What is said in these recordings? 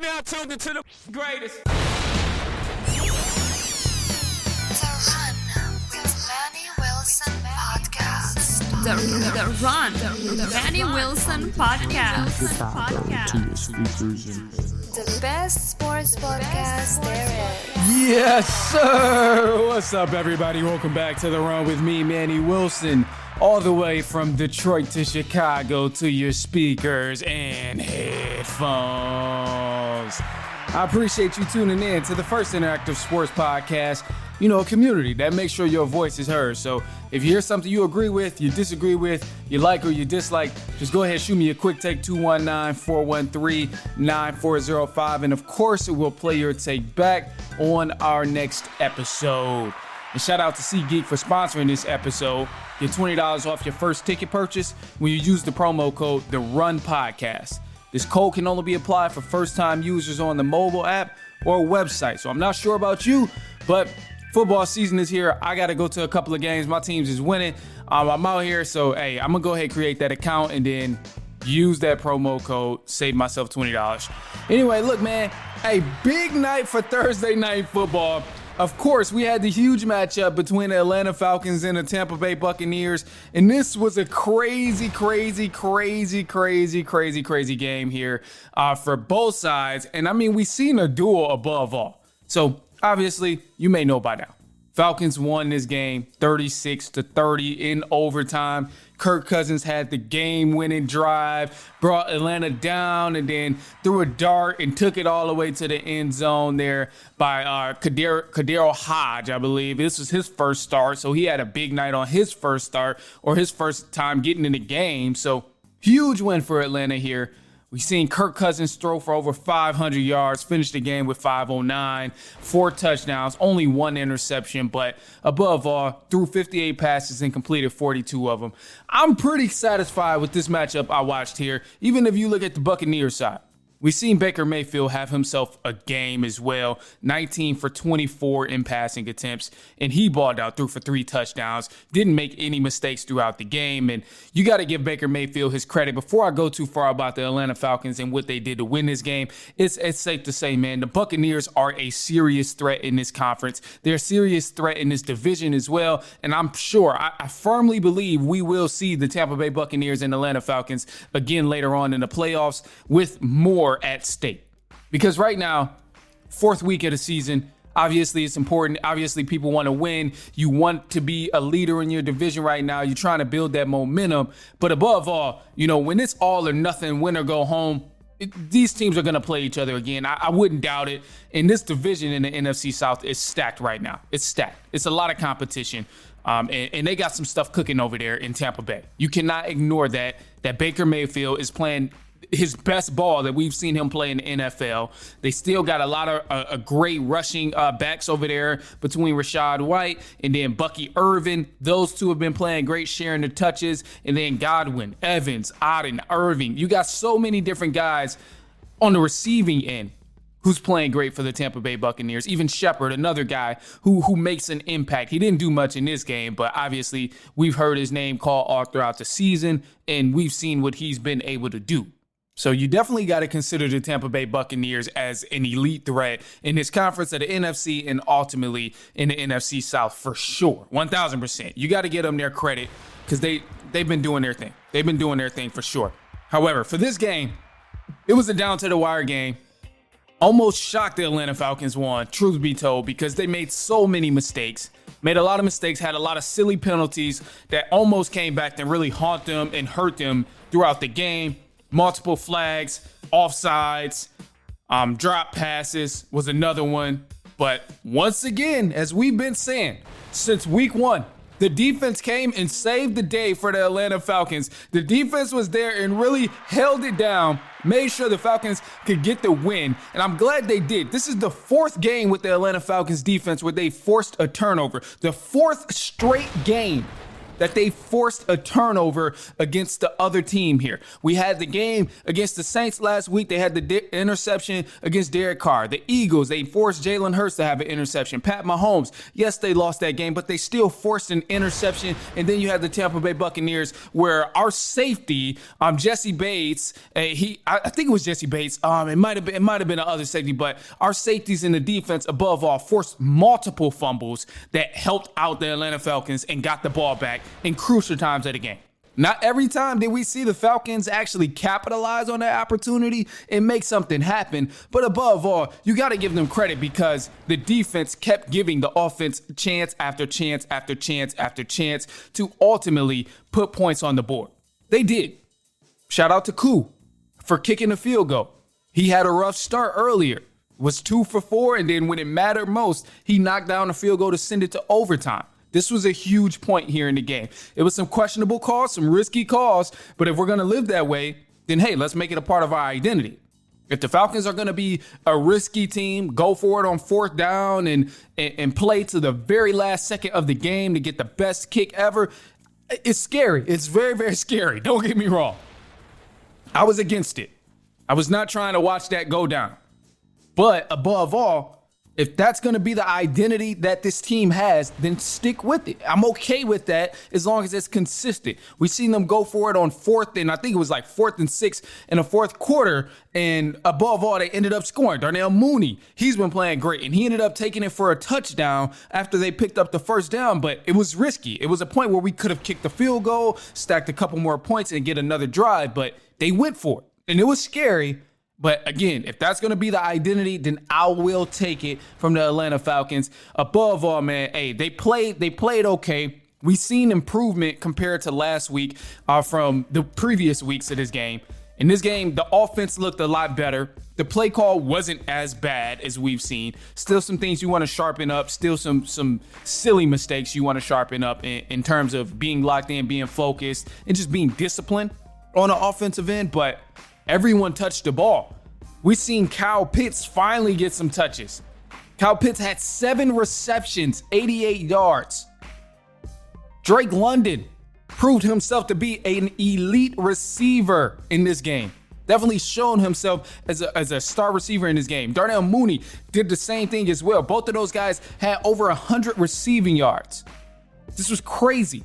Now tuned into the greatest. The Run with Manny Wilson podcast. The Manny Wilson podcast. The best sports podcast there is. Yes, sir. What's up, everybody? Welcome back to The Run with me, Manny Wilson, all the way from Detroit to Chicago to your speakers and headphones. I appreciate you tuning in to the first interactive sports podcast, a community that makes sure your voice is heard. So if you hear something you agree with, you disagree with, you like or you dislike, just go ahead, shoot me a quick take, 219-413-9405. And of course, it will play your take back on our next episode. And shout out to SeatGeek for sponsoring this episode. Get $20 off your first ticket purchase when you use the promo code The Run Podcast. This code can only be applied for first-time users on the mobile app or website. So I'm not sure about you, but football season is here. I got to go to a couple of games. My team's is winning. I'm out here, so hey, I'm gonna go ahead and create that account and then use that promo code, save myself $20. Anyway, look, man, hey, big night for Thursday night football. Of course, we had the huge matchup between the Atlanta Falcons and the Tampa Bay Buccaneers, and this was a crazy game here for both sides. And I mean, we've seen a duel above all. So obviously, you may know by now, Falcons won this game 36-30 in overtime. Kirk Cousins had the game-winning drive, brought Atlanta down, and then threw a dart and took it all the way to the end zone there by Kadero Hodge, I believe. This was his first start, so he had a big night on his first start or his first time getting in the game. So huge win for Atlanta here. We've seen Kirk Cousins throw for over 500 yards, finish the game with 509, 4 touchdowns, only 1 interception, but above all, threw 58 passes and completed 42 of them. I'm pretty satisfied with this matchup I watched here, even if you look at the Buccaneers side. We've seen Baker Mayfield have himself a game as well, 19 for 24 in passing attempts, and he balled out, threw for 3 touchdowns, didn't make any mistakes throughout the game, and you got to give Baker Mayfield his credit. Before I go too far about the Atlanta Falcons and what they did to win this game, it's safe to say, man, the Buccaneers are a serious threat in this conference. They're a serious threat in this division as well, and I'm sure, I firmly believe we will see the Tampa Bay Buccaneers and Atlanta Falcons again later on in the playoffs with more at stake. Because right now, 4th week of the season, obviously it's important. Obviously people want to win. You want to be a leader in your division right now. You're trying to build that momentum. But above all, when it's all or nothing, win or go home, these teams are going to play each other again. I wouldn't doubt it. And this division in the NFC South is stacked right now. It's stacked. It's a lot of competition. And they got some stuff cooking over there in Tampa Bay. You cannot ignore that Baker Mayfield is playing his best ball that we've seen him play in the NFL. They still got a lot of great rushing backs over there between Rachaad White and then Bucky Irvin. Those two have been playing great, sharing the touches. And then Godwin, Evans, Auden, Irving. You got so many different guys on the receiving end who's playing great for the Tampa Bay Buccaneers. Even Shepard, another guy who makes an impact. He didn't do much in this game, but obviously we've heard his name called all throughout the season, and we've seen what he's been able to do. So you definitely got to consider the Tampa Bay Buccaneers as an elite threat in this conference of the NFC and ultimately in the NFC South for sure, 1,000%. You got to give them their credit because they've been doing their thing. They've been doing their thing for sure. However, for this game, it was a down-to-the-wire game. Almost shocked the Atlanta Falcons won, truth be told, because they made so many mistakes. Made a lot of mistakes, had a lot of silly penalties that almost came back to really haunt them and hurt them throughout the game. Multiple flags, offsides, drop passes was another one. But once again, as we've been saying since week 1, the defense came and saved the day for the Atlanta Falcons. The defense was there and really held it down, made sure the Falcons could get the win. And I'm glad they did. This is the 4th game with the Atlanta Falcons defense where they forced a turnover. The 4th straight game that they forced a turnover against the other team here. We had the game against the Saints last week. They had the interception against Derrick Carr. The Eagles, they forced Jalen Hurts to have an interception. Pat Mahomes, yes, they lost that game, but they still forced an interception. And then you had the Tampa Bay Buccaneers, where our safety, Jesse Bates, I think it was Jesse Bates. It might have been another safety, but our safeties in the defense, above all, forced multiple fumbles that helped out the Atlanta Falcons and got the ball back in crucial times of the game. Not every time did we see the Falcons actually capitalize on that opportunity and make something happen. But above all, you got to give them credit because the defense kept giving the offense chance after chance after chance after chance to ultimately put points on the board. They did. Shout out to Koo for kicking the field goal. He had a rough start earlier. Was 2 for 4, and then when it mattered most, he knocked down a field goal to send it to overtime. This was a huge point here in the game. It was some questionable calls, some risky calls, but if we're going to live that way, then hey, let's make it a part of our identity. If the Falcons are going to be a risky team, go for it on 4th down and play to the very last second of the game to get the best kick ever, it's scary. It's very, very scary. Don't get me wrong. I was against it. I was not trying to watch that go down. But above all, if that's going to be the identity that this team has, then stick with it. I'm okay with that as long as it's consistent. We seen them go for it on 4th, and I think it was like 4th and 6 in the 4th quarter. And above all, they ended up scoring. Darnell Mooney, he's been playing great, and he ended up taking it for a touchdown after they picked up the 1st down. But it was risky. It was a point where we could have kicked the field goal, stacked a couple more points, and get another drive. But they went for it, and it was scary. But again, if that's going to be the identity, then I will take it from the Atlanta Falcons. Above all, man, hey, they played okay. We've seen improvement compared to last week from the previous weeks of this game. In this game, the offense looked a lot better. The play call wasn't as bad as we've seen. Still some things you want to sharpen up. Still some silly mistakes you want to sharpen up in terms of being locked in, being focused, and just being disciplined on the offensive end. But everyone touched the ball. We've seen Kyle Pitts finally get some touches. Kyle Pitts had 7 receptions, 88 yards. Drake London proved himself to be an elite receiver in this game. Definitely shown himself as a star receiver in this game. Darnell Mooney did the same thing as well. Both of those guys had over 100 receiving yards. This was crazy.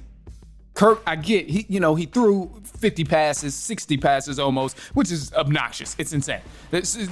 Kirk, I get, he threw 50 passes, 60 passes almost, which is obnoxious. It's insane. This is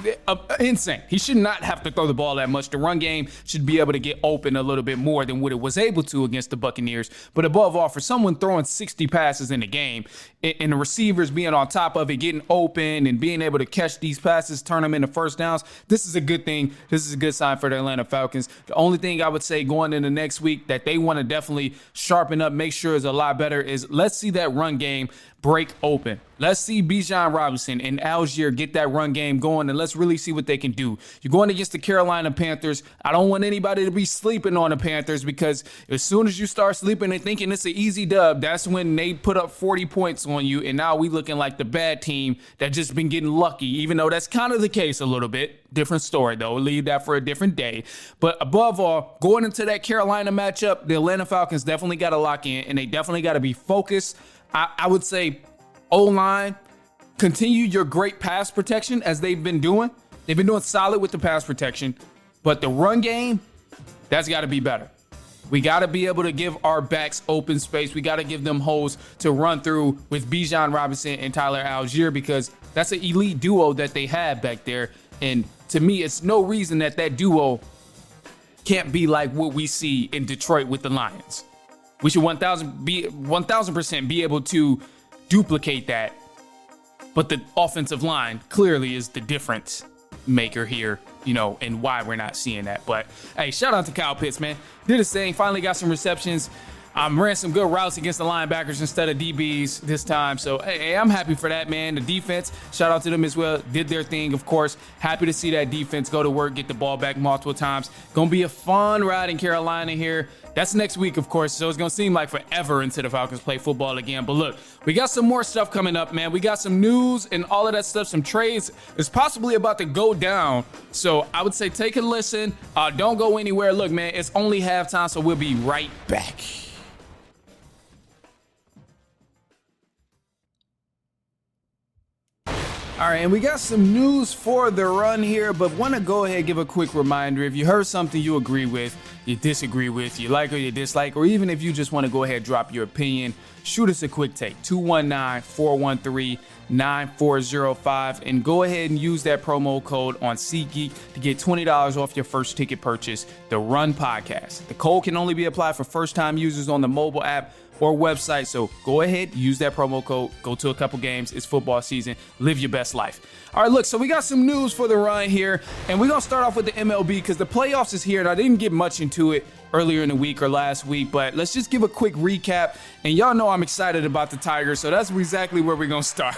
insane. He should not have to throw the ball that much. The run game should be able to get open a little bit more than what it was able to against the Buccaneers. But above all, for someone throwing 60 passes in the game and the receivers being on top of it, getting open and being able to catch these passes, turn them into 1st downs, this is a good thing. This is a good sign for the Atlanta Falcons. The only thing I would say going into next week that they want to definitely sharpen up, make sure is a lot better is let's see that run game break open. Let's see Bijan Robinson and Algier get that run game going, and let's really see what they can do. You're going against the Carolina Panthers. I don't want anybody to be sleeping on the Panthers because as soon as you start sleeping and thinking it's an easy dub, that's when they put up 40 points on you, and now we looking like the bad team that just been getting lucky, even though that's kind of the case a little bit. Different story, though. We'll leave that for a different day. But above all, going into that Carolina matchup, the Atlanta Falcons definitely got to lock in, and they definitely got to be focused. I would say O-line, continue your great pass protection as they've been doing. They've been doing solid with the pass protection, but the run game, that's got to be better. We got to be able to give our backs open space. We got to give them holes to run through with Bijan Robinson and Tyler Algier because that's an elite duo that they have back there. And to me, it's no reason that duo can't be like what we see in Detroit with the Lions. We should 1,000% be able to duplicate that. But the offensive line clearly is the difference maker here, and why we're not seeing that. But hey, shout out to Kyle Pitts, man. Did his thing, finally got some receptions. Ran some good routes against the linebackers instead of DBs this time. So, hey, I'm happy for that, man. The defense, shout out to them as well, did their thing, of course. Happy to see that defense go to work, get the ball back multiple times. Gonna be a fun ride in Carolina here. That's next week, of course, so it's going to seem like forever until the Falcons play football again. But look, we got some more stuff coming up, man. We got some news and all of that stuff, some trades is possibly about to go down. So I would say take a listen. Don't go anywhere. Look, man, it's only halftime, so we'll be right back. All right, and we got some news for the run here, but want to go ahead and give a quick reminder. If you heard something you agree with, you disagree with, you like or you dislike, or even if you just want to go ahead and drop your opinion, shoot us a quick take, 219-413-9405, and go ahead and use that promo code on SeatGeek to get $20 off your first ticket purchase, The Run Podcast. The code can only be applied for first-time users on the mobile app or website, so go ahead, use that promo code, go to a couple games, it's football season, live your best life. All right, look, so we got some news for the run here, and we're going to start off with the MLB because the playoffs is here, and I didn't get much into it earlier in the week or last week, but let's just give a quick recap, and y'all know I'm excited about the Tigers, so that's exactly where we're going to start.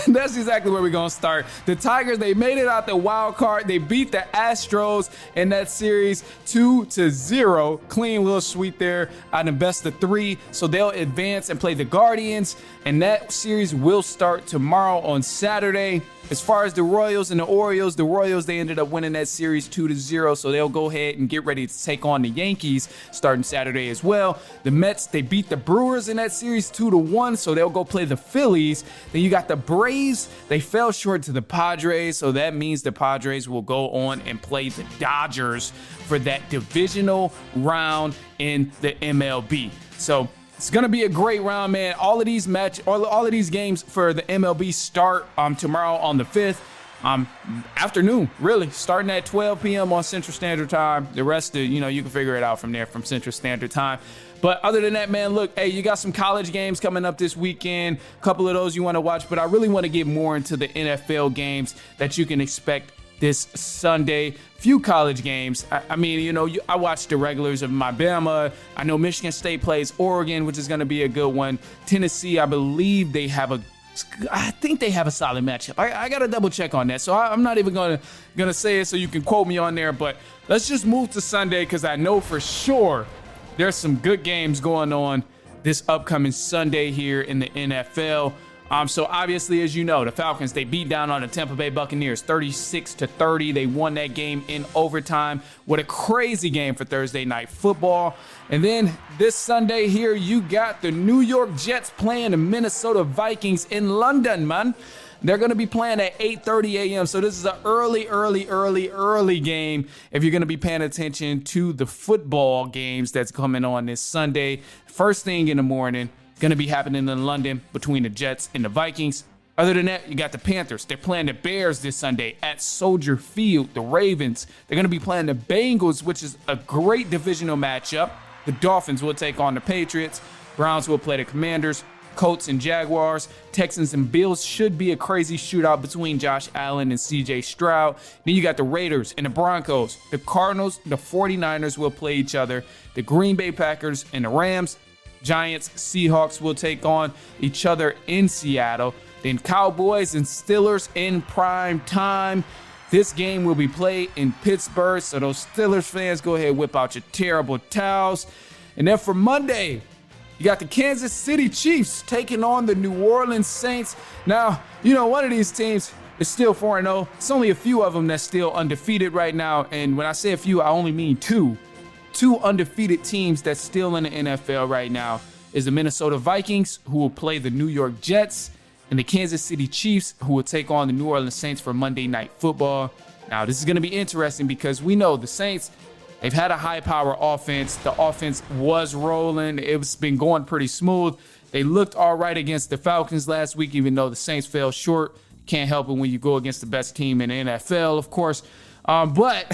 That's exactly where we're going to start. The Tigers, they made it out the wild card. They beat the Astros in that series 2-0. Clean little sweep there out of best of 3, so they'll advance and play the Guardians, and that series will start tomorrow on Saturday. As far as the Royals and the Orioles, they ended up winning that series 2-0, so they'll go ahead and get ready to take on the Yankees starting Saturday as well. The Mets, they beat the Brewers in that series 2-1, so they'll go play the Phillies. Then you got the Braves, they fell short to the Padres, so that means the Padres will go on and play the Dodgers for that divisional round in the MLB. So it's going to be a great round, man. All of these games for the MLB start tomorrow on the 5th. Afternoon, really, starting at 12 p.m. on Central Standard Time. The rest of, you can figure it out from there from Central Standard Time. But other than that, man, look, hey, you got some college games coming up this weekend. A couple of those you want to watch, but I really want to get more into the NFL games that you can expect this Sunday. Few college games. I watched the regulars of Alabama. I know Michigan State plays Oregon, which is going to be a good one. Tennessee, I believe I think they have a solid matchup. I got to double check on that. So I'm not even gonna say it so you can quote me on there. But let's just move to Sunday because I know for sure there's some good games going on this upcoming Sunday here in the NFL. So obviously, as you know, the Falcons, they beat down on the Tampa Bay Buccaneers 36-30. They won that game in overtime. What a crazy game for Thursday Night Football. And then this Sunday here, you got the New York Jets playing the Minnesota Vikings in London, man. They're going to be playing at 8:30 a.m. So this is an early game if you're going to be paying attention to the football games that's coming on this Sunday. First thing in the morning. Going to be happening in London between the Jets and the Vikings. Other than that, you got the Panthers. They're playing the Bears this Sunday at Soldier Field. The Ravens, they're going to be playing the Bengals, which is a great divisional matchup. The Dolphins will take on the Patriots. Browns will play the Commanders. Colts and Jaguars. Texans and Bills should be a crazy shootout between Josh Allen and CJ Stroud. Then you got the Raiders and the Broncos. The Cardinals, the 49ers will play each other. The Green Bay Packers and the Rams. Giants, Seahawks will take on each other in Seattle. Then Cowboys and Steelers in prime time. This game will be played in Pittsburgh, so those Steelers fans, go ahead and whip out your terrible towels. And then for Monday, you got the Kansas City Chiefs taking on the New Orleans Saints. Now, one of these teams is still 4-0. It's only a few of them that's still undefeated right now. And when I say a few, I only mean two. Two undefeated teams that's still in the NFL right now is the Minnesota Vikings, who will play the New York Jets, and the Kansas City Chiefs, who will take on the New Orleans Saints for Monday Night Football. Now, this is going to be interesting because we know the Saints, they've had a high-power offense. The offense was rolling. It's been going pretty smooth. They looked all right against the Falcons last week, even though the Saints fell short. Can't help it when you go against the best team in the NFL, of course. But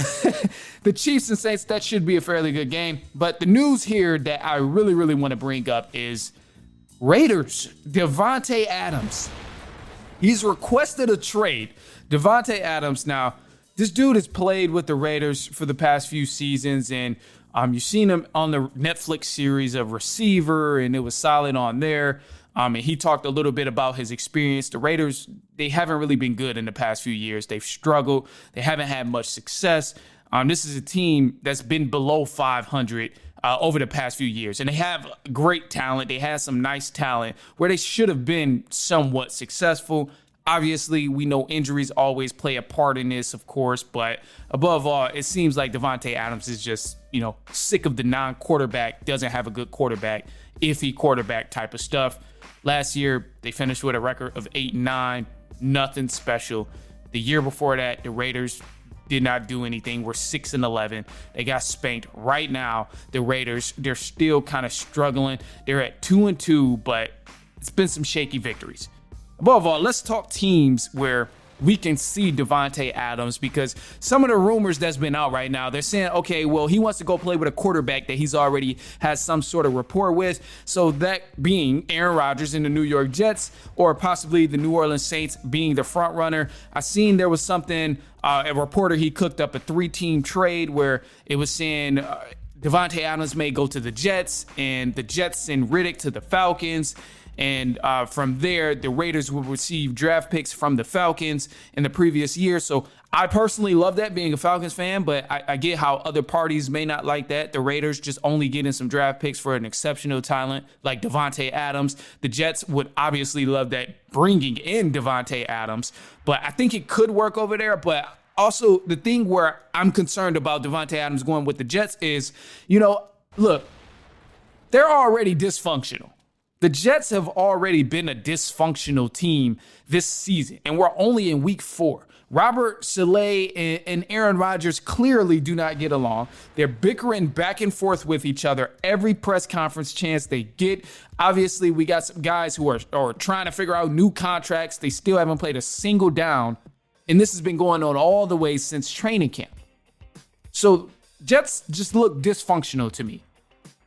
the Chiefs and Saints, that should be a fairly good game. But the news here that I really, really want to bring up is Raiders, Davante Adams. He's requested a trade. Davante Adams, now, this dude has played with the Raiders for the past few seasons, and you've seen him on the Netflix series of Receiver, and it was solid on there. And he talked a little bit about his experience. The Raiders, they haven't really been good in the past few years. They've struggled. They haven't had much success. This is a team that's been below 500 over the past few years. And they have great talent. They have some nice talent where they should have been somewhat successful. Obviously, we know injuries always play a part in this, of course. But above all, it seems like Davante Adams is just, sick of the non-quarterback, doesn't have a good quarterback, iffy quarterback type of stuff. Last year, they finished with a record of 8-9. nothing special. The year before that, the Raiders did not do anything. We're 6-11. They got spanked. Right now, the Raiders, they're still kind of struggling. They're at 2-2, but it's been some shaky victories. Above all, let's talk teams where we can see Davante Adams, because some of the rumors that's been out right now, they're saying, okay, well, he wants to go play with a quarterback that he's already has some sort of rapport with. So that being Aaron Rodgers in the New York Jets, or possibly the New Orleans Saints being the front runner. I seen there was something, a reporter, he cooked up a 3-team trade where it was saying Davante Adams may go to the Jets, and the Jets send Riddick to the Falcons. And from there, the Raiders will receive draft picks from the Falcons in the previous year. So I personally love that, being a Falcons fan, but I get how other parties may not like that. The Raiders just only getting some draft picks for an exceptional talent like Davante Adams. The Jets would obviously love that, bringing in Davante Adams. But I think it could work over there. But also, the thing where I'm concerned about Davante Adams going with the Jets is, look, they're already dysfunctional. The Jets have already been a dysfunctional team this season, and we're only in week 4. Robert Saleh and Aaron Rodgers clearly do not get along. They're bickering back and forth with each other every press conference chance they get. Obviously, we got some guys who are trying to figure out new contracts. They still haven't played a single down, and this has been going on all the way since training camp. So Jets just look dysfunctional to me.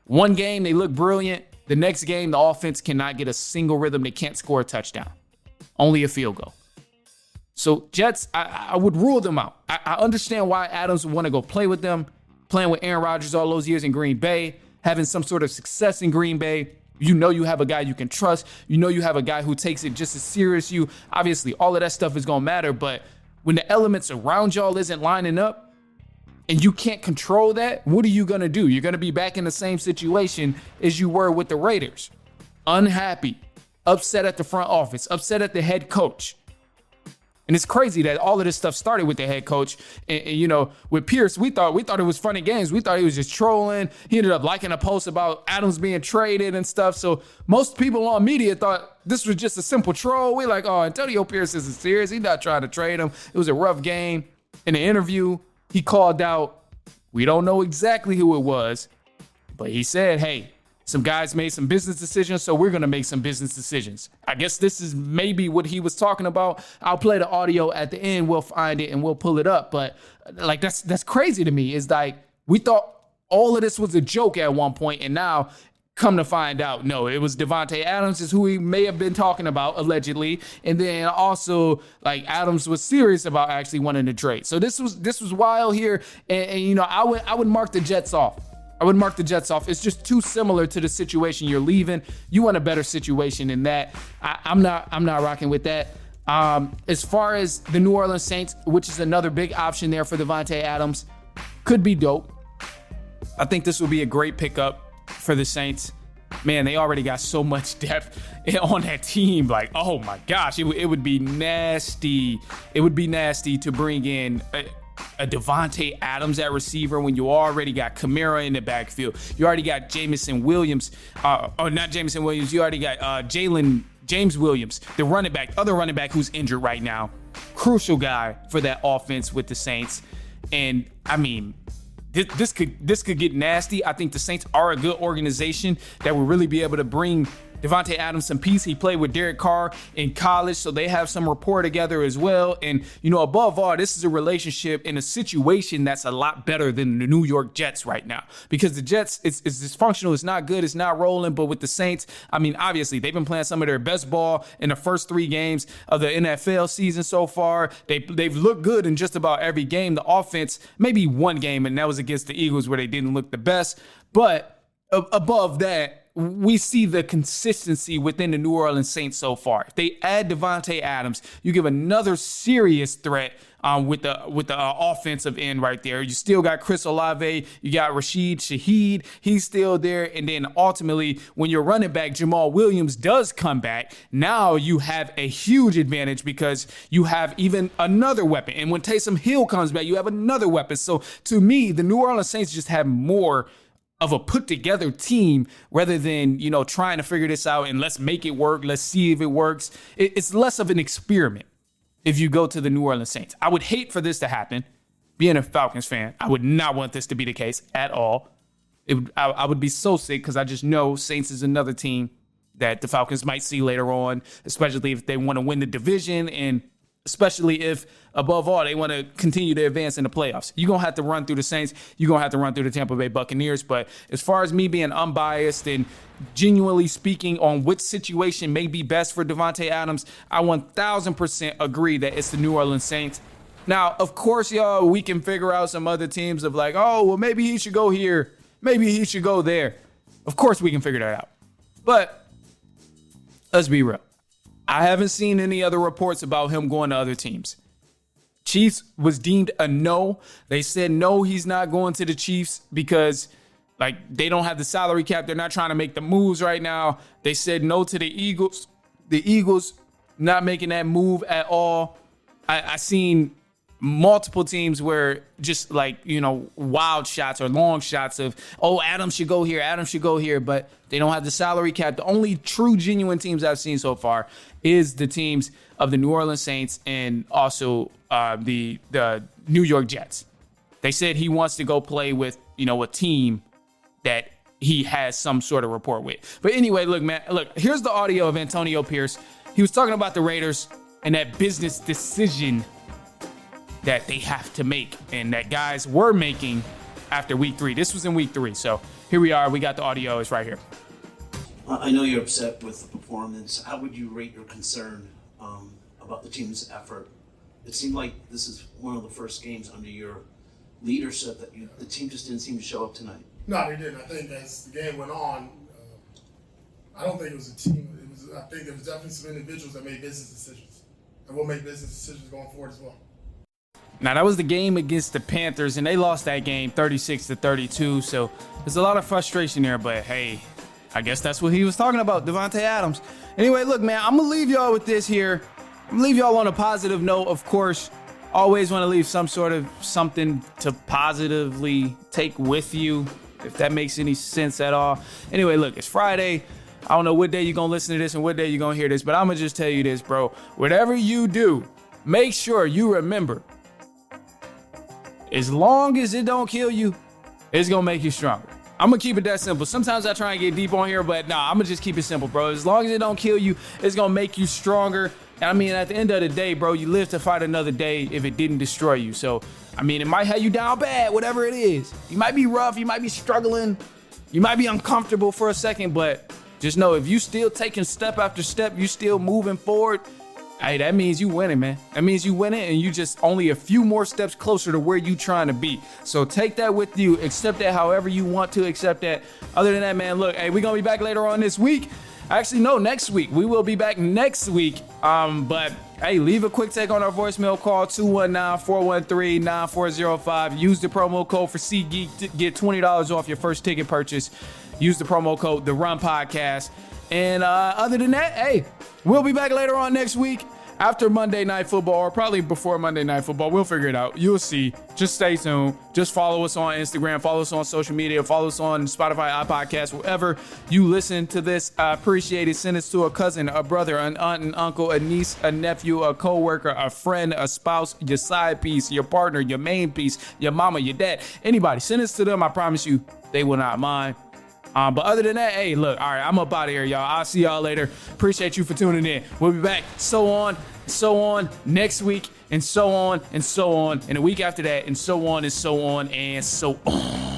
One game, they look brilliant. The next game, the offense cannot get a single rhythm. They can't score a touchdown. Only a field goal. So Jets, I would rule them out. I understand why Adams would want to go play with them, playing with Aaron Rodgers all those years in Green Bay, having some sort of success in Green Bay. You have a guy you can trust. You have a guy who takes it just as serious as you. Obviously, all of that stuff is going to matter. But when the elements around y'all isn't lining up, and you can't control that, what are you going to do? You're going to be back in the same situation as you were with the Raiders. Unhappy, upset at the front office, upset at the head coach. And it's crazy that all of this stuff started with the head coach. And with Pierce, we thought it was funny games. We thought he was just trolling. He ended up liking a post about Adams being traded and stuff. So most people on media thought this was just a simple troll. We're like, oh, Antonio Pierce isn't serious. He's not trying to trade him. It was a rough game. In the interview, he called out, we don't know exactly who it was, but he said, hey, some guys made some business decisions, so we're going to make some business decisions. I guess this is maybe what he was talking about. I'll play the audio at the end. We'll find it and we'll pull it up. But that's crazy to me. It's like we thought all of this was a joke at one point, and now come to find out, no, it was Davante Adams is who he may have been talking about, allegedly. And then also, Adams was serious about actually wanting to trade. So this was wild here. And I would mark the Jets off. It's just too similar to the situation you're leaving. You want a better situation than that. I'm not rocking with that. As far as the New Orleans Saints, which is another big option there for Davante Adams, could be dope. I think this will be a great pickup for the Saints. Man, they already got so much depth on that team. Oh my gosh, it would be nasty. It would be nasty to bring in a Davante Adams at receiver when you already got Kamara in the backfield. You already got Jameson Williams. Not Jameson Williams. You already got James Williams, the other running back who's injured right now. Crucial guy for that offense with the Saints. And I mean, this could get nasty. I think the Saints are a good organization that will really be able to bring Devonta Adams some peace. He played with Derrick Carr in college, so they have some rapport together as well. And, above all, this is a relationship in a situation that's a lot better than the New York Jets right now. Because the Jets, it's dysfunctional, it's not good, it's not rolling. But with the Saints, I mean, obviously, they've been playing some of their best ball in the first 3 games of the NFL season so far. They've looked good in just about every game. The offense, maybe one game, and that was against the Eagles where they didn't look the best. But above that, we see the consistency within the New Orleans Saints so far. If they add Davante Adams, you give another serious threat with the offensive end right there. You still got Chris Olave, you got Rashid Shaheed, he's still there. And then ultimately, when your running back Jamal Williams does come back, now you have a huge advantage because you have even another weapon. And when Taysom Hill comes back, you have another weapon. So to me, the New Orleans Saints just have more of a put together team rather than, trying to figure this out and let's make it work. Let's see if it works. It's less of an experiment. if you go to the New Orleans Saints. I would hate for this to happen. Being a Falcons fan, I would not want this to be the case at all. I would be so sick because I just know Saints is another team that the Falcons might see later on, especially if they want to win the division and especially if, above all, they want to continue to advance in the playoffs. You're going to have to run through the Saints. You're going to have to run through the Tampa Bay Buccaneers. But as far as me being unbiased and genuinely speaking on which situation may be best for Davante Adams, I 1,000% agree that it's the New Orleans Saints. Now, of course, y'all, we can figure out some other teams of like, oh, well, maybe he should go here. Maybe he should go there. Of course, we can figure that out. But let's be real. I haven't seen any other reports about him going to other teams. Chiefs was deemed a no. They said no, he's not going to the Chiefs because they don't have the salary cap. They're not trying to make the moves right now. They said no to the Eagles. The Eagles not making that move at all. I seen multiple teams where just wild shots or long shots of, oh, Adams should go here, but they don't have the salary cap. The only true genuine teams I've seen so far is the teams of the New Orleans Saints and also the New York Jets. They said he wants to go play with, a team that he has some sort of rapport with. But anyway, look, here's the audio of Antonio Pierce. He was talking about the Raiders and that business decision that they have to make and that guys were making after week 3. This was in week 3. So here we are. We got the audio. It's right here. I know you're upset with the performance. How would you rate your concern about the team's effort? It seemed like this is one of the first games under your leadership that the team just didn't seem to show up tonight. No, they didn't. I think as the game went on, I don't think it was a team. I think there was definitely some individuals that made business decisions and will make business decisions going forward as well. Now, that was the game against the Panthers, and they lost that game 36-32. So there's a lot of frustration there, but hey, I guess that's what he was talking about, Davante Adams. Anyway, look, man, I'm going to leave y'all with this here. I'm going to leave y'all on a positive note, of course. Always want to leave some sort of something to positively take with you, if that makes any sense at all. Anyway, look, it's Friday. I don't know what day you're going to listen to this and what day you're going to hear this, but I'm going to just tell you this, bro. Whatever you do, make sure you remember, as long as it don't kill you, it's going to make you stronger. I'm going to keep it that simple. Sometimes I try and get deep on here, but nah, I'm going to just keep it simple, bro. As long as it don't kill you, it's going to make you stronger. I mean, at the end of the day, bro, you live to fight another day if it didn't destroy you. So, I mean, it might have you down bad, whatever it is. You might be rough. You might be struggling. You might be uncomfortable for a second, but just know if you still taking step after step, you still moving forward, hey, that means you winning, man. That means you winning, and you just only a few more steps closer to where you trying to be. So take that with you. Accept that however you want to accept that. Other than that, man, look, hey, we're going to be back later on this week. Actually, no, next week. We will be back next week. But, hey, leave a quick take on our voicemail call, 219-413-9405. Use the promo code for SeatGeek to get $20 off your first ticket purchase. Use the promo code The Run Podcast. And other than that, hey, we'll be back later on next week after Monday Night Football, or probably before Monday Night Football. We'll figure it out. You'll see. Just stay tuned. Just follow us on Instagram. Follow us on social media. Follow us on Spotify, iPodcast, wherever you listen to this. I appreciate it. Send us to a cousin, a brother, an aunt, an uncle, a niece, a nephew, a coworker, a friend, a spouse, your side piece, your partner, your main piece, your mama, your dad, anybody. Send us to them. I promise you, they will not mind. But other than that, hey, look, all right, I'm up out of here, y'all. I'll see y'all later. Appreciate you for tuning in. We'll be back so on next week, and so on, and the week after that, and so on, and so on, and so on.